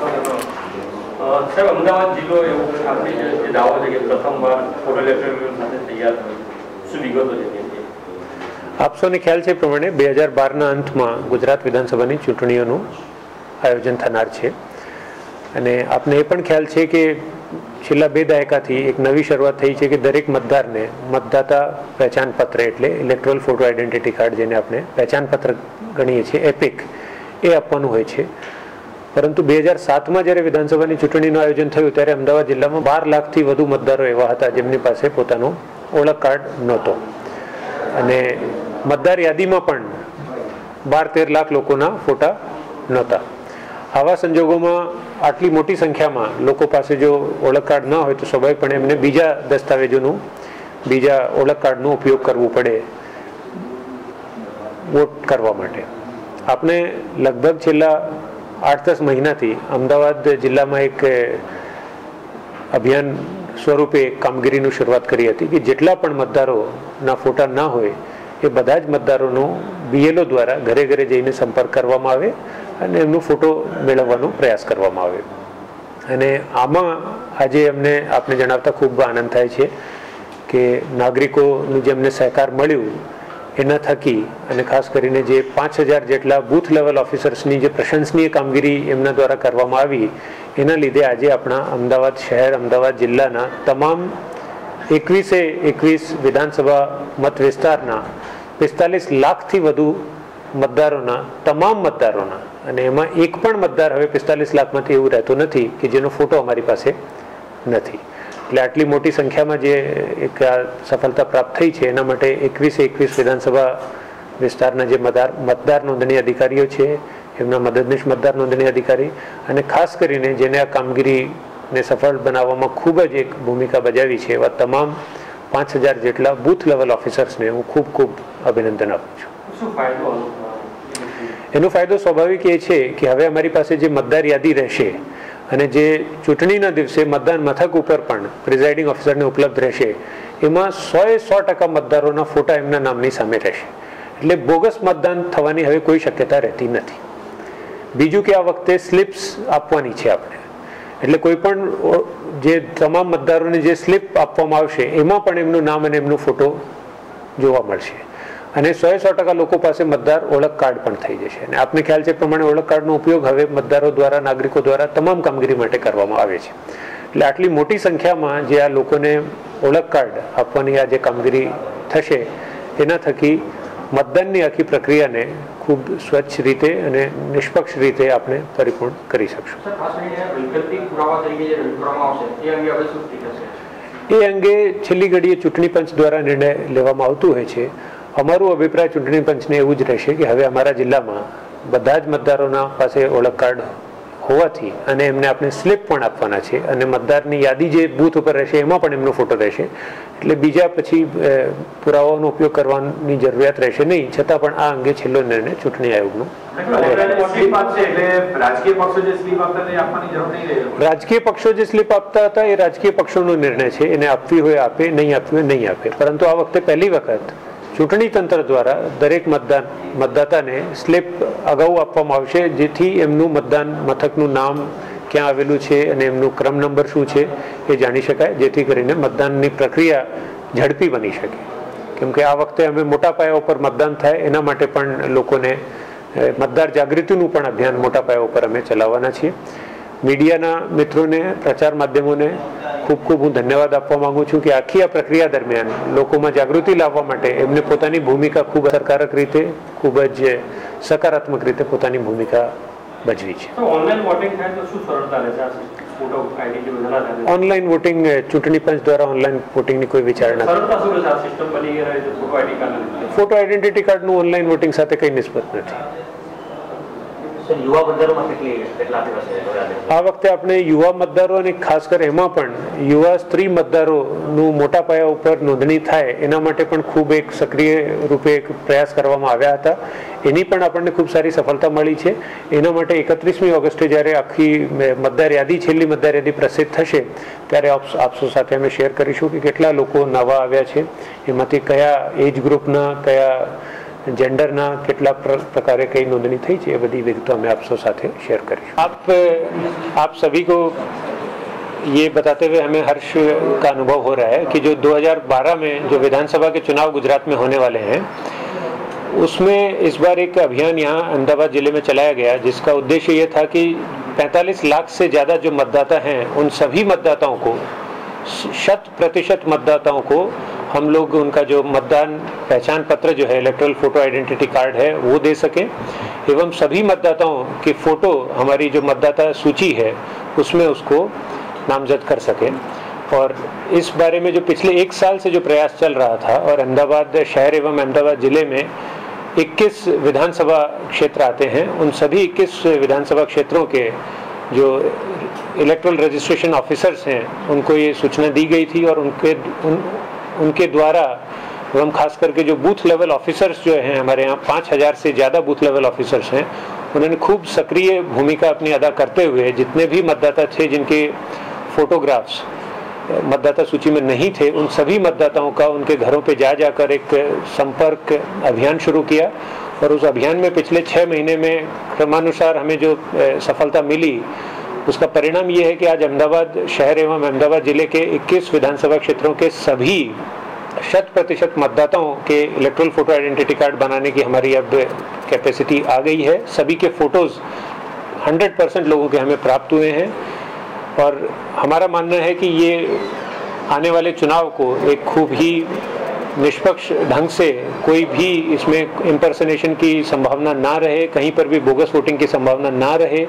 સાહેબ, અમદાવાદ જિલ્લો એવું આપણી જે દાવો છે કે પ્રથમવાર ફોટો ઇલેક્ટ્રોનિક સાથે તૈયાર થયો, શું વિગતો છે? આપ સૌને ખ્યાલ છે પ્રમાણે 2012ના અંતમાં ગુજરાત વિધાનસભાની ચૂંટણીઓનું આયોજન થનાર છે અને આપને એ પણ ખ્યાલ છે કે છેલ્લા 2 દાયકાથી એક નવી શરૂઆત થઈ છે કે દરેક મતદારને મતદાતા પહેચાનપત્ર એટલે ઇલેક્ટ્રોલ ફોટો આઈડેન્ટિટી કાર્ડ, જેને આપણે પહેચાનપત્ર ગણીએ છીએ, એપિક, એ આપવાનું હોય છે. પરંતુ 2007માં જ્યારે વિધાનસભાની ચૂંટણીનું આયોજન થયું ત્યારે અમદાવાદ જિલ્લામાં 12 લાખથી વધુ મતદારો એવા હતા જેમની પાસે પોતાનો ઓળખ કાર્ડ નહોતો અને મતદાર યાદીમાં પણ 12-13 લાખ લોકોના ફોટા નહોતા. આવા સંજોગોમાં આટલી મોટી સંખ્યામાં લોકો પાસે જો ઓળખ કાર્ડ ન હોય તો સ્વાભાવિકપણે એમને બીજા દસ્તાવેજોનું, બીજા ઓળખ કાર્ડનો ઉપયોગ કરવો પડે વોટ કરવા માટે. આપણે લગભગ છેલ્લા 8-10 મહિનાથી અમદાવાદ જિલ્લામાં એક અભિયાન સ્વરૂપે કામગીરીની શરૂઆત કરી હતી કે જેટલા પણ મતદારોના ફોટા ના હોય એ બધા જ મતદારોનો BLO દ્વારા ઘરે ઘરે જઈને સંપર્ક કરવામાં આવે અને એમનો ફોટો મેળવવાનો પ્રયાસ કરવામાં આવે. અને આમાં આજે અમને આપને જણાવતા ખૂબ આનંદ થાય છે કે નાગરિકોનું જે અમને સહકાર મળ્યું એના થકી અને ખાસ કરીને જે 5000 જેટલા બૂથ લેવલ ઓફિસર્સની જે પ્રશંસનીય કામગીરી એમના દ્વારા કરવામાં આવી એના લીધે આજે આપણા અમદાવાદ શહેર, અમદાવાદ જિલ્લાના તમામ 21 વિધાનસભા મત વિસ્તારના 45 લાખથી વધુ મતદારોના, તમામ મતદારોના, અને એમાં એક પણ મતદાર હવે 45 લાખમાંથી એવું રહેતો નથી કે જેનો ફોટો અમારી પાસે નથી. એટલે આટલી મોટી સંખ્યામાં જે એક સફળતા પ્રાપ્ત થઈ છે એના માટે 21 વિધાનસભા વિસ્તારના જે મતદાર નોંધણી અધિકારીઓ છે, એમના મદદનીશ મતદાર નોંધણી અધિકારી અને ખાસ કરીને જેને આ કામગીરીને સફળ બનાવવામાં ખૂબ જ એક ભૂમિકા બજાવી છે એવા તમામ 5000 જેટલા બૂથ લેવલ ઓફિસર્સને હું ખૂબ ખૂબ અભિનંદન આપું છું. એનો ફાયદો સ્વાભાવિક એ છે કે હવે અમારી પાસે જે મતદાર યાદી રહેશે અને જે ચૂંટણીના દિવસે મતદાન મથક ઉપર પણ પ્રિઝાઇડિંગ ઓફિસરને ઉપલબ્ધ રહેશે એમાં 100% મતદારોના ફોટા એમના નામની સામે રહેશે. એટલે બોગસ મતદાન થવાની હવે કોઈ શક્યતા રહેતી નથી. બીજું કે આ વખતે સ્લિપ્સ આપવાની છે આપણે, એટલે કોઈ પણ જે તમામ મતદારોને જે સ્લિપ આપવામાં આવશે એમાં પણ એમનું નામ અને એમનો ફોટો જોવા મળશે અને 100% લોકો પાસે મતદાર ઓળખ કાર્ડ પણ થઈ જશે. અને આપને ખ્યાલ છે પ્રમાણે ઓળખ કાર્ડનો ઉપયોગ હવે મતદારો દ્વારા, નાગરિકો દ્વારા તમામ કામગીરી માટે કરવામાં આવે છે. એટલે આટલી મોટી સંખ્યામાં જે આ લોકોને ઓળખ કાર્ડ આપવાની આ જે કામગીરી થશે એના થકી મતદાનની આખી પ્રક્રિયાને ખૂબ સ્વચ્છ રીતે અને નિષ્પક્ષ રીતે આપણે પરિપૂર્ણ કરી શકશું. એ અંગે છેલ્લી ઘડીએ ચૂંટણી પંચ દ્વારા નિર્ણય લેવામાં આવતું હોય છે. અમારું અભિપ્રાય ચૂંટણી પંચને એવું જ રહેશે કે હવે અમારા જિલ્લામાં બધા જ મતદારોના પાસે ઓળખ કાર્ડ હોવાથી અને એમને આપણે સ્લિપ પણ આપવાના છે અને મતદારની યાદી જે બૂથ ઉપર રહેશે એમાં પણ એમનો ફોટો રહેશે. એટલે બીજા પછી પુરાવાઓનો ઉપયોગ કરવાની જરૂરિયાત રહેશે નહીં. છતાં પણ આ અંગે છેલ્લો નિર્ણય ચૂંટણી આયોગનો. રાજકીય પક્ષો જે સ્લીપ આપતા હતા એ રાજકીય પક્ષોનો નિર્ણય છે, એને આપવી હોય આપે, નહીં આપવી હોય નહીં આપે. પરંતુ આ વખતે પહેલી વખત ચૂંટણી તંત્ર દ્વારા દરેક મતદાતાને સ્લીપ અગાઉ આપવામાં આવશે જેથી એમનું મતદાન મથકનું નામ ક્યાં આવેલું છે અને એમનું ક્રમ નંબર શું છે એ જાણી શકાય, જેથી કરીને મતદાનની પ્રક્રિયા ઝડપી બની શકે. કેમ કે આ વખતે અમે મોટા પાયા ઉપર મતદાન થાય એના માટે પણ લોકોને મતદાર જાગૃતિનું પણ અભિયાન મોટા પાયા ઉપર અમે ચલાવવાના છીએ. મીડિયાના મિત્રોને, પ્રચાર માધ્યમોને ખૂબ ખૂબ હું ધન્યવાદ આપવા માંગુ છું કે આખી આ પ્રક્રિયા દરમિયાન લોકોમાં જાગૃતિ લાવવા માટે એમને પોતાની ભૂમિકા ખૂબ અસરકારક રીતે, ખૂબ જ સકારાત્મક રીતે પોતાની ભૂમિકા ભજવી છે. ઓનલાઈન વોટિંગ ચૂંટણી પંચ દ્વારા ઓનલાઈન વોટિંગની કોઈ વિચારણા ફોટો આઈડેન્ટિટી કાર્ડનું ઓનલાઈન વોટિંગ સાથે કંઈ નિસ્બત નથી. આ વખતે આપણે યુવા મતદારો અને ખાસ કરી એમાં પણ યુવા સ્ત્રી મતદારોનું મોટા પાયા ઉપર નોંધણી થાય એના માટે પણ ખૂબ એક સક્રિય રૂપે એક પ્રયાસ કરવામાં આવ્યા હતા. એની પણ આપણને ખૂબ સારી સફળતા મળી છે. એના માટે 31મી ઓગસ્ટે જ્યારે આખી મતદાર યાદી, છેલ્લી મતદાર યાદી પ્રસિદ્ધ થશે ત્યારે આપસો સાથે અમે શેર કરીશું કે કેટલા લોકો નવા આવ્યા છે, એમાંથી કયા એજ ગ્રુપના, કયા જેન્ડરના કેટલાક પ્રકારે કઈ નોંધણી થઈ છે એ બધી વિગતો અમે આપ સૌ સાથે શેર કરીશું। आप सभी को ये बताते हुए हमें हर्ष का अनुभव हो रहा है कि जो 2012 में जो विधानसभा के चुनाव गुजरात में होने वाले हैं उसमें इस बार एक अभियान यहाँ अहमदाबाद जिले में चलाया गया, जिसका उद्देश्य ये था कि 45 लाख से ज़्यादा जो मतदाता हैं उन सभी मतदाताओं को 100% मतदाताओं को हम लोग उनका जो मतदान पहचान पत्र जो है इलेक्ट्रल फोटो आइडेंटिटी कार्ड है वो दे सकें, एवं सभी मतदाताओं की फ़ोटो हमारी जो मतदाता सूची है उसमें उसको नामजद कर सकें। और इस बारे में जो पिछले 1 साल से जो प्रयास चल रहा था, और अहमदाबाद शहर एवं अहमदाबाद ज़िले में 21 विधानसभा क्षेत्र आते हैं, उन सभी 21 विधानसभा क्षेत्रों के जो इलेक्ट्रल रजिस्ट्रेशन ऑफिसर्स हैं उनको ये सूचना दी गई थी, और उनके द्वारा एवं खास करके जो बूथ लेवल ऑफिसर्स जो हैं हमारे यहाँ 5000 से ज़्यादा बूथ लेवल ऑफिसर्स हैं, उन्होंने खूब सक्रिय भूमिका अपनी अदा करते हुए जितने भी मतदाता थे जिनके फोटोग्राफ्स मतदाता सूची में नहीं थे उन सभी मतदाताओं का उनके घरों पे जाकर एक संपर्क अभियान शुरू किया। और उस अभियान में पिछले 6 महीने में क्रमानुसार हमें जो सफलता मिली उसका परिणाम ये है कि आज अहमदाबाद शहर एवं अहमदाबाद जिले के 21 विधानसभा क्षेत्रों के सभी 100% मतदाताओं के इलेक्ट्रल फोटो आइडेंटिटी कार्ड बनाने की हमारी अब कैपेसिटी आ गई है। सभी के फोटोज़ 100% लोगों के हमें प्राप्त हुए हैं, और हमारा मानना है कि ये आने वाले चुनाव को एक खूब ही निष्पक्ष ढंग से, कोई भी इसमें इम्पर्सनेशन की संभावना ना रहे, कहीं पर भी बोगस वोटिंग की संभावना ना रहे,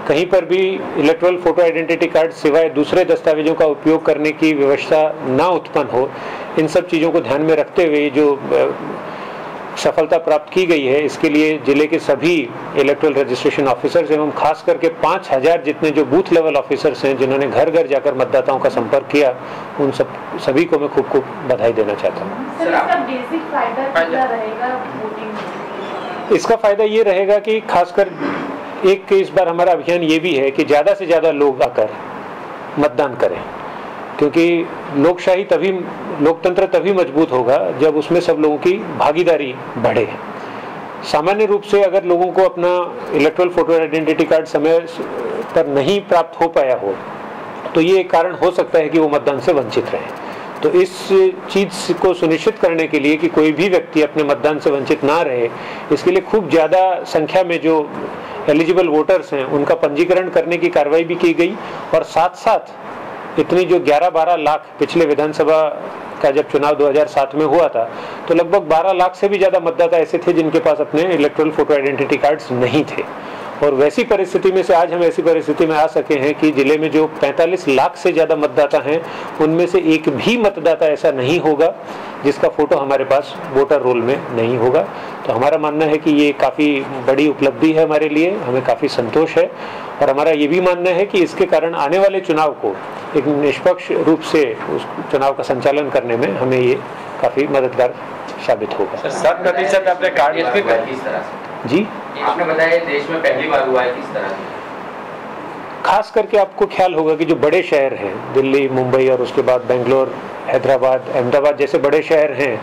कहीं पर भी इलेक्ट्रल फोटो आइडेंटिटी कार्ड सिवाय दूसरे दस्तावेजों का उपयोग करने की व्यवस्था ना उत्पन्न हो, इन सब चीज़ों को ध्यान में रखते हुए जो सफलता प्राप्त की गई है इसके लिए जिले के सभी इलेक्ट्रल रजिस्ट्रेशन ऑफिसर्स एवं खास करके 5000 जितने जो बूथ लेवल ऑफिसर्स हैं जिन्होंने घर घर जाकर मतदाताओं का संपर्क किया, उन सभी को मैं खूब बधाई देना चाहता हूँ। सर, इसका बेसिक फायदा क्या रहेगा वोटिंग? इसका फायदा ये रहेगा कि खासकर एक इस बार हमारा अभियान ये भी है कि ज़्यादा से ज़्यादा लोग आकर मतदान करें, क्योंकि लोकशाही तभी, लोकतंत्र तभी मजबूत होगा जब उसमें सब लोगों की भागीदारी बढ़े। सामान्य रूप से अगर लोगों को अपना इलेक्ट्रल फोटो आइडेंटिटी कार्ड समय पर नहीं प्राप्त हो पाया हो तो ये एक कारण हो सकता है कि वो मतदान से वंचित रहें। तो इस चीज़ को सुनिश्चित करने के लिए कि कोई भी व्यक्ति अपने मतदान से वंचित ना रहे, इसके लिए खूब ज़्यादा संख्या में जो एलिजिबल वोटर्स हैं उनका पंजीकरण करने की कार्रवाई भी की गई, और साथ साथ इतनी जो 11-12 लाख पिछले विधानसभा का जब चुनाव 2007 में हुआ था तो लगभग 12 लाख से भी ज़्यादा मतदाता ऐसे थे जिनके पास अपने इलेक्ट्रल फोटो आइडेंटिटी कार्ड्स नहीं थे। और वैसी परिस्थिति में से आज हम ऐसी परिस्थिति में आ सके हैं कि जिले में जो 45 लाख से ज़्यादा मतदाता हैं उनमें से एक भी मतदाता ऐसा नहीं होगा जिसका फ़ोटो हमारे पास वोटर रोल में नहीं होगा। तो हमारा मानना है कि ये काफ़ी बड़ी उपलब्धि है हमारे लिए, हमें काफ़ी संतोष है, और हमारा ये भी मानना है कि इसके कारण आने वाले चुनाव को एक निष्पक्ष रूप से उस चुनाव का संचालन करने में हमें ये काफ़ी मददगार साबित होगा। 7% अपने कार्ड किस तरह से? जी, आपने बताया देश में पहली बार हुआ है, किस तरह से? खास करके आपको ख्याल होगा कि जो बड़े शहर हैं, दिल्ली, मुंबई और उसके बाद बेंगलोर, हैदराबाद, अहमदाबाद जैसे बड़े शहर हैं,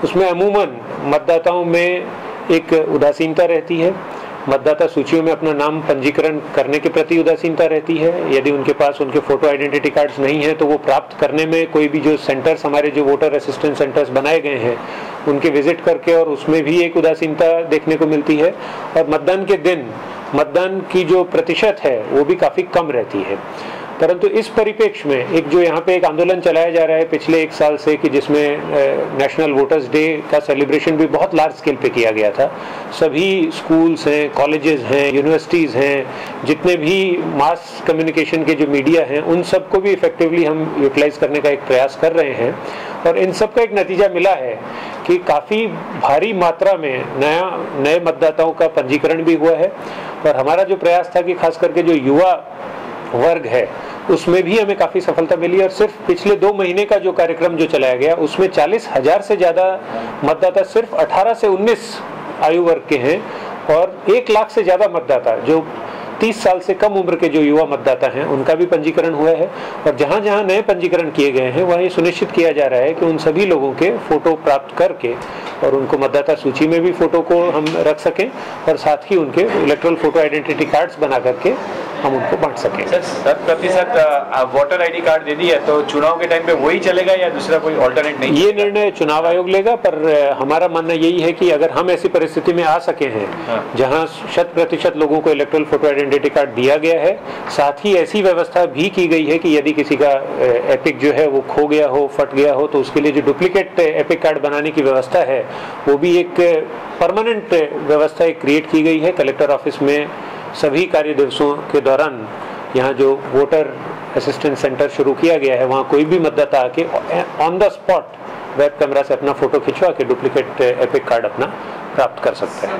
उसमें अमूमन मतदाताओं में एक उदासीनता रहती है। मतदाता सूचियों में अपना नाम पंजीकरण करने के प्रति उदासीनता रहती है। यदि उनके पास उनके फोटो आइडेंटिटी कार्ड्स नहीं हैं तो वो प्राप्त करने में कोई भी जो सेंटर्स, हमारे जो वोटर असिस्टेंस सेंटर्स बनाए गए हैं, उनके विजिट करके और उसमें भी एक उदासीनता देखने को मिलती है। और मतदान के दिन मतदान की जो प्रतिशत है वो भी काफ़ी कम रहती है। परंतु इस परिप्रेक्ष्य में एक जो यहाँ पे एक आंदोलन चलाया जा रहा है पिछले 1 साल से, कि जिसमें नेशनल वोटर्स डे का सेलिब्रेशन भी बहुत लार्ज स्केल पे किया गया था। सभी स्कूल्स हैं, कॉलेजेस हैं, यूनिवर्सिटीज़ हैं, जितने भी मास कम्युनिकेशन के जो मीडिया हैं, उन सबको भी इफेक्टिवली हम यूटिलाइज करने का एक प्रयास कर रहे हैं। और इन सब का एक नतीजा मिला है कि काफ़ी भारी मात्रा में नए मतदाताओं का पंजीकरण भी हुआ है। और हमारा जो प्रयास था कि खास करके जो युवा वर्ग है उसमें भी हमें काफ़ी सफलता मिली। और सिर्फ पिछले 2 महीने का जो कार्यक्रम जो चलाया गया उसमें 40,000 से ज़्यादा मतदाता सिर्फ 18 से 19 आयु वर्ग के हैं, और 1 लाख से ज़्यादा मतदाता जो 30 साल से कम उम्र के जो युवा मतदाता हैं उनका भी पंजीकरण हुआ है, और जहाँ जहाँ नए पंजीकरण किए गए हैं वहाँ ये सुनिश्चित किया जा रहा है कि उन सभी लोगों के फोटो प्राप्त करके और उनको मतदाता सूची में भी फोटो को हम रख सकें, और साथ ही उनके इलेक्ट्रल फोटो आइडेंटिटी कार्ड्स बना करके हम उनको बांट सकें। सर 100% वोटर आईडी कार्ड दे दिया तो चुनाव के टाइम पे वही चलेगा या दूसरा कोई ऑल्टरनेट नहीं? ये निर्णय चुनाव आयोग लेगा, पर हमारा मानना यही है कि अगर हम ऐसी परिस्थिति में आ सके हैं जहां 100% लोगों को इलेक्ट्रल फोटो आइडेंटिटी कार्ड दिया गया है, साथ ही ऐसी व्यवस्था भी की गई है कि यदि किसी का एपिक जो है वो खो गया हो, फट गया हो, तो उसके लिए जो डुप्लीकेट एपिक कार्ड बनाने की व्यवस्था है वो भी एक परमानेंट व्यवस्था क्रिएट की गई है। कलेक्टर ऑफिस में सभी कार्य दिवसों के दौरान यहाँ जो वोटर असिस्टेंट सेंटर शुरू किया गया है वहाँ कोई भी मतदाता आके on the spot web camera से अपना फोटो खिंचवा के डुप्लीकेट एपिक कार्ड अपना प्राप्त कर सकता है।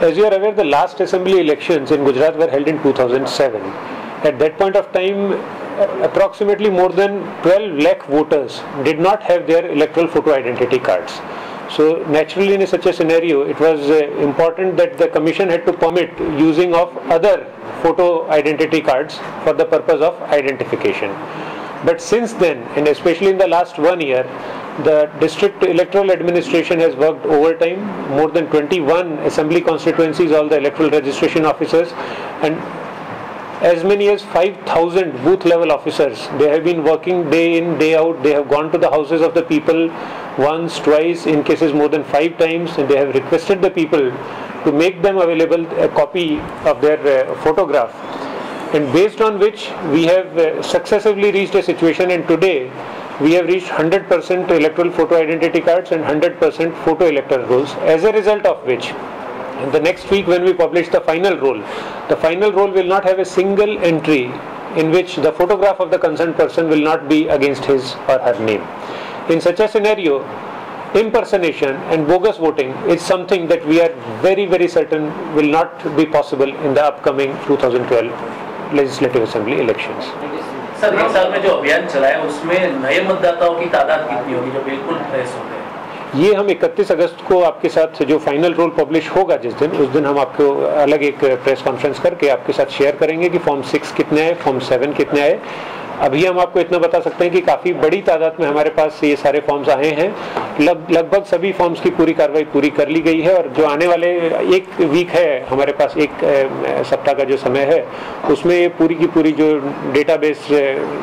As you are aware, the last assembly elections in Gujarat were held in 2007. At that point of time, approximately more than 12 lakh voters did not have their electoral photo identity cards. So naturally, in such a scenario, it was important that the commission had to permit using of other photo identity cards for the purpose of identification. But since then, and especially in the last 1 year, the district electoral administration has worked overtime. More than 21 assembly constituencies, all the electoral registration officers, and as many as 5,000 booth level officers, they have been working day in, day out. They have gone to the houses of the people once, twice, in cases more than 5 times, and they have requested the people to make them available a copy of their photograph, and based on which we have successively reached a situation, and today we have reached 100% electoral photo identity cards and 100% photo electoral rolls, as a result of which in the next week when we publish the final roll will not have a single entry in which the photograph of the concerned person will not be against his or her name. In such a scenario, impersonation and bogus voting is something that we are very, very certain will not be possible in the upcoming 2012 Legislative Assembly elections. Sir, 1 साल में जो अभियान चलाया उसमें नए मतदाताओं की तादाद कितनी होगी जो बिल्कुल फ्रेश हो गए? ये हम 31 अगस्त को आपके साथ जो फाइनल रोल पब्लिश होगा उस दिन हम आपको अलग एक प्रेस कॉन्फ्रेंस करके आपके साथ शेयर करेंगे कि फॉर्म 6 कितने आए, फॉर्म 7 कितने आए। अभी हम आपको इतना बता सकते हैं कि काफ़ी बड़ी तादाद में हमारे पास ये सारे फॉर्म्स आए हैं। लगभग सभी फॉर्म्स की पूरी कार्रवाई पूरी कर ली गई है, और जो आने वाले 1 वीक है हमारे पास, 1 सप्ताह का जो समय है, उसमें ये पूरी की पूरी जो डेटाबेस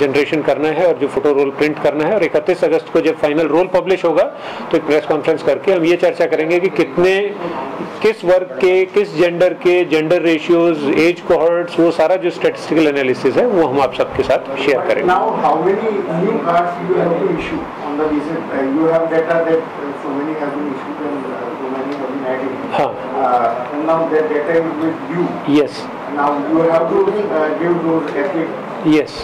जनरेशन करना है और जो फोटो रोल प्रिंट करना है। और 31 अगस्त को जब फाइनल रोल पब्लिश होगा तो एक प्रेस कॉन्फ्रेंस करके हम ये चर्चा करेंगे कि किस वर्ग के, किस जेंडर के, जेंडर रेशियोज, एज कोहॉर्ट्स, वो सारा जो स्टैटिस्टिकल एनालिसिस है वो हम आप सबके साथ शेयर करेंगे। Now, how many new cards you have to issue on the recent? You have data that so many have been issued and so many have been added. And now that data is with you. Yes. Now you have to give those epic. Yes.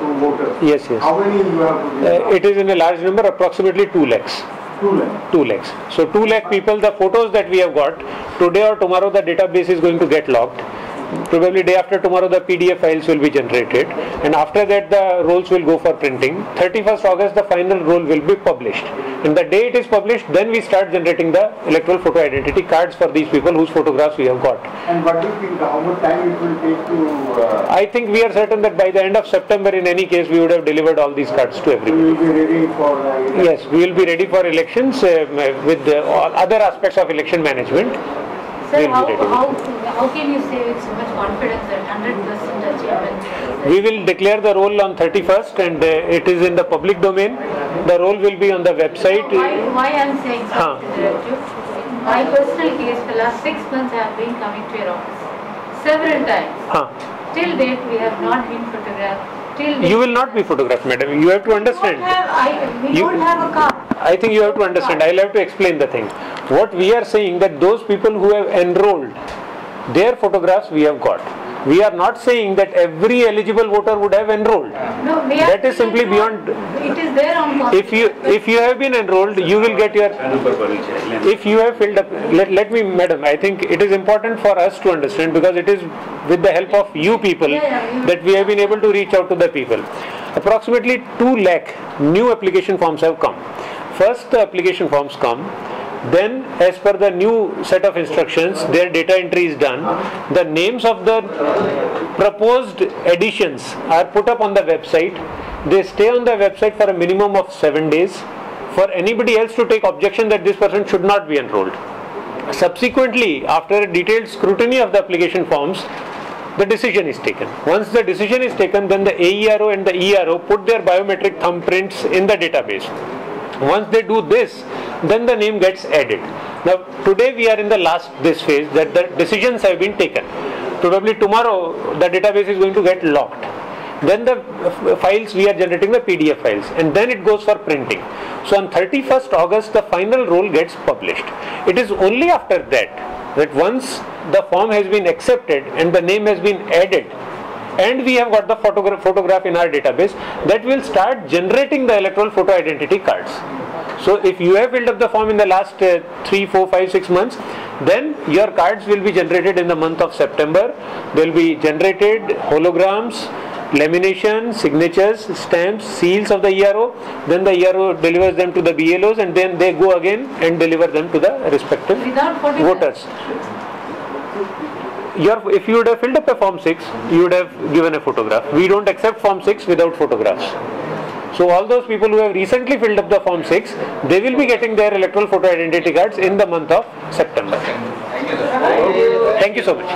To voters. Yes. How many you have to give? It is in a large number, approximately 2 lakhs. 2 lakhs. 2 lakhs. So 2 lakh people, the photos that we have got, today or tomorrow the database is going to get locked. Probably day after tomorrow the PDF files will be generated, and after that the rolls will go for printing. 31st August the final roll will be published, and the day it is published, then we start generating the electoral photo identity cards for these people whose photographs we have got. And what do you think, how much time it will take to... I think we are certain that by the end of September in any case we would have delivered all these cards to everyone. We will be ready for... Yes, we will be ready for elections with all other aspects of election management. Sir, how can you say with so much confidence that 100% achievement? We will declare the roll on 31st, and it is in the public domain. The roll will be on the website. So why I am saying so? My personal case, the last 6 months I have been coming to your office several times. Till date we have not been photographed. You will not be photographed, madam. You have to understand. We don't have a car. I think you have to understand. I'll have to explain the thing. What we are saying that those people who have enrolled, their photographs we have got. We are not saying that every eligible voter would have enrolled. No, that is simply beyond. It is there on. If you have been enrolled, you will get your. If you have filled up, let me, madam. I think it is important for us to understand, because it is with the help of you people that we have been able to reach out to the people. approximately 2 lakh new application forms have come. First the application forms come, then as per the new set of instructions their data entry is done, the names of the proposed additions are put up on the website, they stay on the website for a minimum of 7 days for anybody else to take objection that this person should not be enrolled. Subsequently, after a detailed scrutiny of the application forms, the decision is taken. Once the decision is taken, then the AERO and the ERO put their biometric thumbprints in the database. Once they do this, then the name gets added. Now today we are in the last this phase that the decisions have been taken. Probably tomorrow the database is going to get locked. Then the files, we are generating the PDF files, and then it goes for printing. So on 31st August the final roll gets published. It is only after that once the form has been accepted and the name has been added and we have got the photograph in our database, that will start generating the electoral photo identity cards. So if you have filled up the form in the last 3, 4, 5, 6 months, then your cards will be generated in the month of September. They will be generated holograms, lamination, signatures, stamps, seals of the ERO, then the ERO delivers them to the BLOs and then they go again and deliver them to the respective voters. If you would have filled up a form 6, you would have given a photograph. We don't accept form 6 without photographs. So all those people who have recently filled up the form 6, they will be getting their electoral photo identity cards in the month of September. Thank you so much.